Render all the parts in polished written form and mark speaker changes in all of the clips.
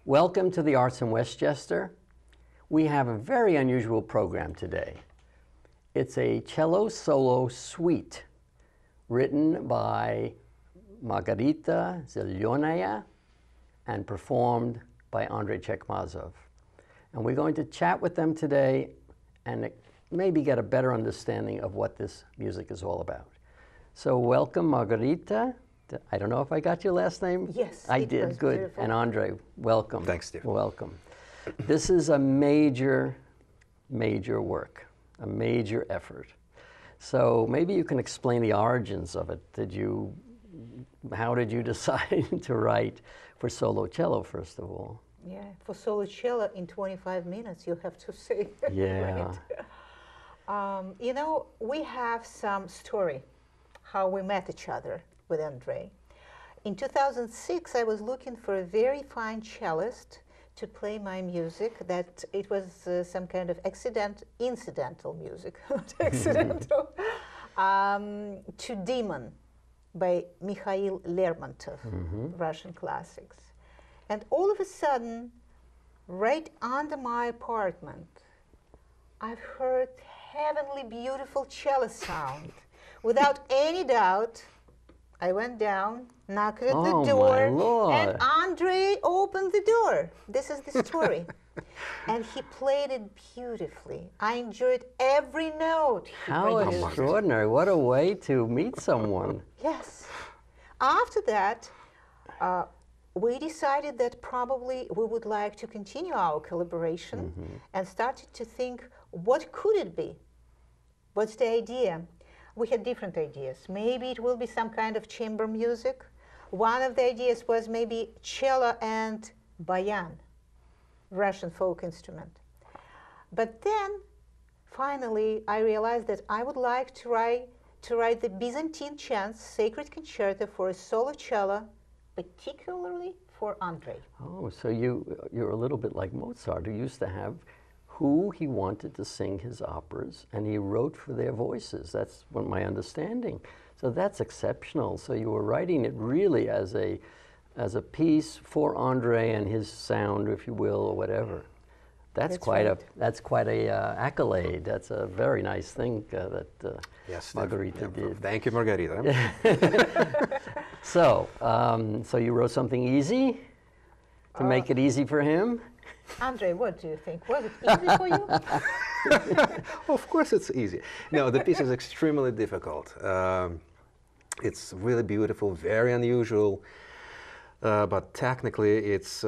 Speaker 1: Welcome to the Arts in Westchester. We have a very unusual program today. It's a cello solo suite written by Margarita Zelenaia and performed by Andrey Tchekmazov. And we're going to chat with them today and maybe get a better understanding of what this music is all about. So welcome, Margarita. I don't know if I got your last name.
Speaker 2: Yes,
Speaker 1: I did. Good.
Speaker 2: Beautiful.
Speaker 1: And Andrey, welcome.
Speaker 3: Thanks, Steve.
Speaker 1: Welcome. This is a major work, a major effort. So maybe you can explain the origins of it. How did you decide to write for solo cello, first of all?
Speaker 2: Yeah, for solo cello in 25 minutes, you have to say.
Speaker 1: Yeah.
Speaker 2: Right? You know, we have some story how we met each other with Andrey. In 2006, I was looking for a very fine cellist to play my music. That it was some kind of incidental music, not accidental, to Demon by Mikhail Lermontov, Russian classics. And all of a sudden, right under my apartment, I've heard heavenly beautiful cello sound. Without any doubt, I went down, knocked at the door,
Speaker 1: my Lord.
Speaker 2: and Andrey opened the door. This is the story. And he played it beautifully. I enjoyed every note he
Speaker 1: How
Speaker 2: produced.
Speaker 1: extraordinary. What a way to meet someone.
Speaker 2: Yes. After that, we decided that probably we would like to continue our collaboration and started to think, what could it be? What's the idea? We had different ideas. Maybe it will be some kind of chamber music. One of the ideas was maybe cello and bayan, Russian folk instrument. But then, finally, I realized that I would like to write the Byzantine Chants, sacred concerto for a solo cello, particularly for Andrey.
Speaker 1: Oh, so you're a little bit like Mozart, who used to have who he wanted to sing his operas, and he wrote for their voices. That's what my understanding. So that's exceptional. So you were writing it really as a piece for Andrey and his sound, if you will, or whatever. That's quite a accolade. That's a very nice thing that
Speaker 3: Yes,
Speaker 1: Margarita did.
Speaker 3: Thank you, Margarita.
Speaker 1: So you wrote something easy to make it easy for him?
Speaker 2: Andrey, what do you think? Was it easy for you?
Speaker 3: Of course it's easy. No, the piece is extremely difficult. It's really beautiful, very unusual, but technically it's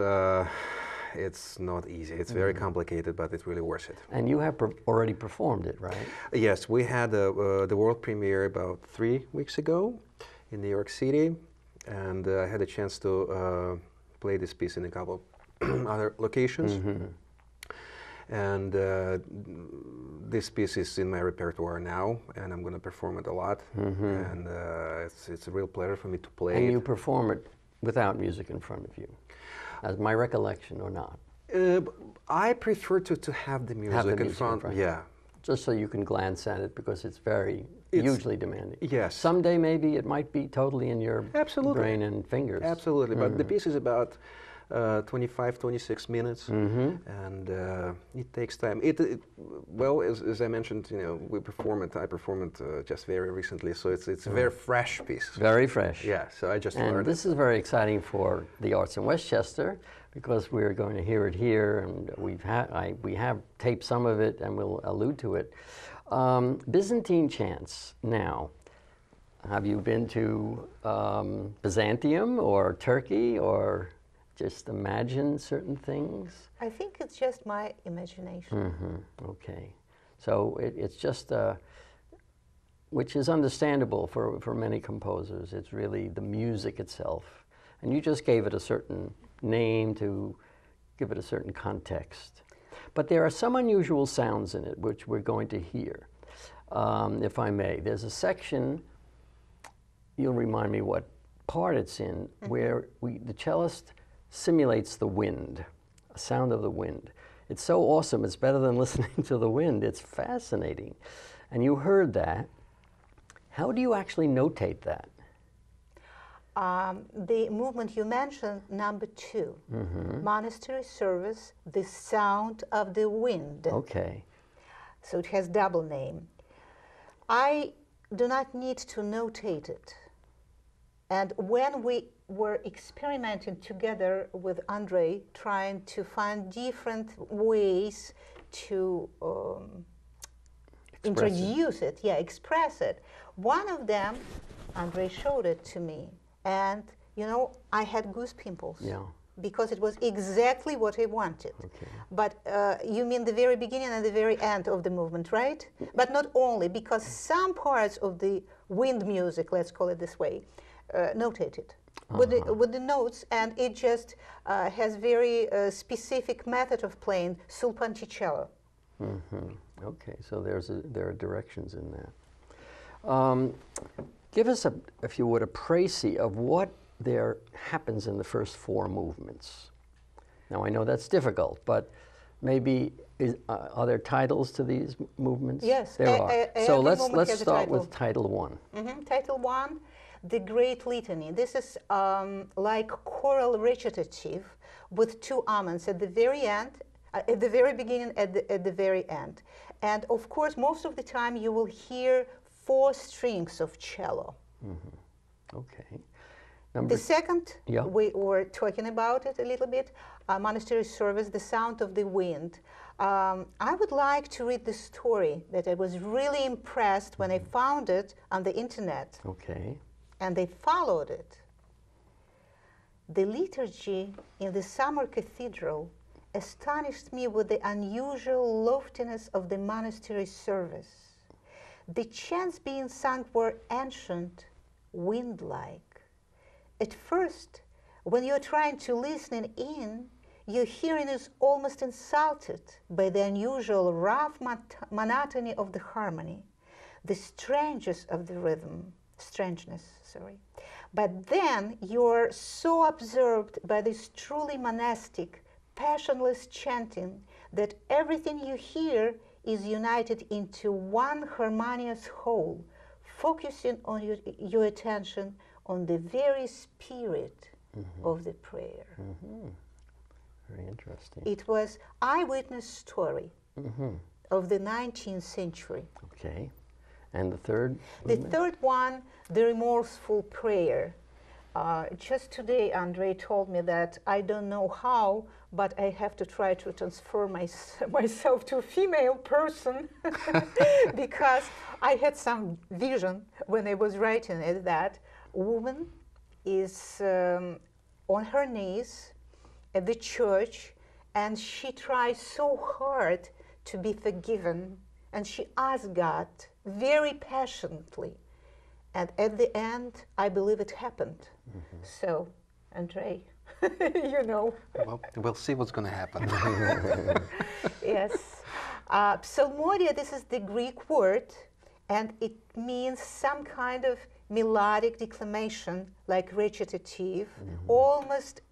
Speaker 3: not easy. It's very complicated, but it's really worth it.
Speaker 1: And you have already performed it, right?
Speaker 3: Yes, we had the world premiere about 3 weeks ago in New York City, and I had a chance to play this piece in a couple other locations. And this piece is in my repertoire now, and I'm going to perform it a lot. And it's a real pleasure for me to play
Speaker 1: And
Speaker 3: it.
Speaker 1: you perform it without music in front of you, as my recollection, or not?
Speaker 3: I prefer to have the music in front. Yeah.
Speaker 1: Just so you can glance at it, because it's hugely demanding.
Speaker 3: Yes.
Speaker 1: Someday maybe it might be totally in your brain and fingers.
Speaker 3: Absolutely, but the piece is about 25, 26 minutes, and it takes time. Well, as I mentioned, you know, I performed it just very recently, so it's a very fresh piece.
Speaker 1: Very fresh.
Speaker 3: Yeah, so I just learned
Speaker 1: And this is very exciting for the Arts in Westchester, because we're going to hear it here, and we have taped some of it, and we'll allude to it. Byzantine Chants. Now, have you been to Byzantium or Turkey, or just imagine certain things?
Speaker 2: I think it's just my imagination.
Speaker 1: Okay. So it's just, which is understandable for many composers. It's really the music itself. And you just gave it a certain name to give it a certain context. But there are some unusual sounds in it, which we're going to hear, if I may. There's a section, you'll remind me what part it's in, where the cellist simulates the wind, a sound of the wind. It's so awesome. It's better than listening to the wind. It's fascinating. And you heard that. How do you actually notate that?
Speaker 2: The movement you mentioned, number 2, monastery service, the sound of the wind.
Speaker 1: Okay.
Speaker 2: So it has double name. I do not need to notate it. And when we were experimenting together with Andrey, trying to find different ways to introduce it, express it. One of them, Andrey showed it to me, and you know, I had goose pimples.
Speaker 1: Yeah.
Speaker 2: Because it was exactly what I wanted.
Speaker 1: Okay.
Speaker 2: But you mean the very beginning and the very end of the movement, right? But not only, because some parts of the wind music, let's call it this way, notated with the notes, and it just has very specific method of playing sulpanticello.
Speaker 1: Okay, so there are directions in that. Give us, if you would, a précis of what there happens in the first 4 movements. Now, I know that's difficult, but maybe are there titles to these movements?
Speaker 2: Yes,
Speaker 1: there are. So let's start with title 1.
Speaker 2: Title 1, the Great Litany. This is like choral recitative with 2 amens at the very end, at the very beginning, at the very end. And of course, most of the time you will hear 4 strings of cello.
Speaker 1: Okay.
Speaker 2: The second, we were talking about it a little bit, monastery service, the sound of the wind. I would like to read the story that I was really impressed when I found it on the internet.
Speaker 1: Okay.
Speaker 2: And they followed it. The liturgy in the summer cathedral astonished me with the unusual loftiness of the monastery service. The chants being sung were ancient, wind-like. At first, when you're trying to listen in, your hearing is almost insulted by the unusual rough monotony of the harmony, the strangeness of the rhythm, But then you're so absorbed by this truly monastic, passionless chanting that everything you hear is united into one harmonious whole, focusing on your attention on the very spirit of the prayer.
Speaker 1: Very interesting.
Speaker 2: It was eyewitness story of the 19th century.
Speaker 1: Okay. And the third?
Speaker 2: The third one, the remorseful prayer. Just today, Andrey told me that I don't know how, but I have to try to transform myself to a female person because I had some vision when I was writing it that woman is on her knees at the church and she tries so hard to be forgiven and she asks God very passionately. And at the end, I believe it happened. So, Andrey, you know.
Speaker 3: Well, we'll see what's going to happen.
Speaker 2: Yes. Psalmodia, this is the Greek word, and it means some kind of melodic declamation, like recitative, almost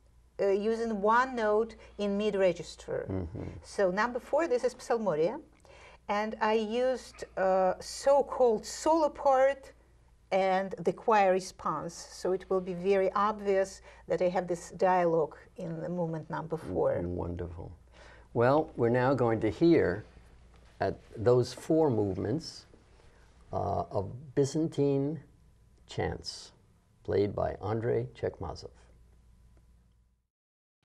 Speaker 2: using one note in mid-register. So number 4, this is Psalmodia. And I used so-called solo part and the choir response. So it will be very obvious that I have this dialogue in the movement number 4.
Speaker 1: Wonderful. Well, we're now going to hear at those 4 movements of Byzantine Chants, played by Andrey Tchekmazov.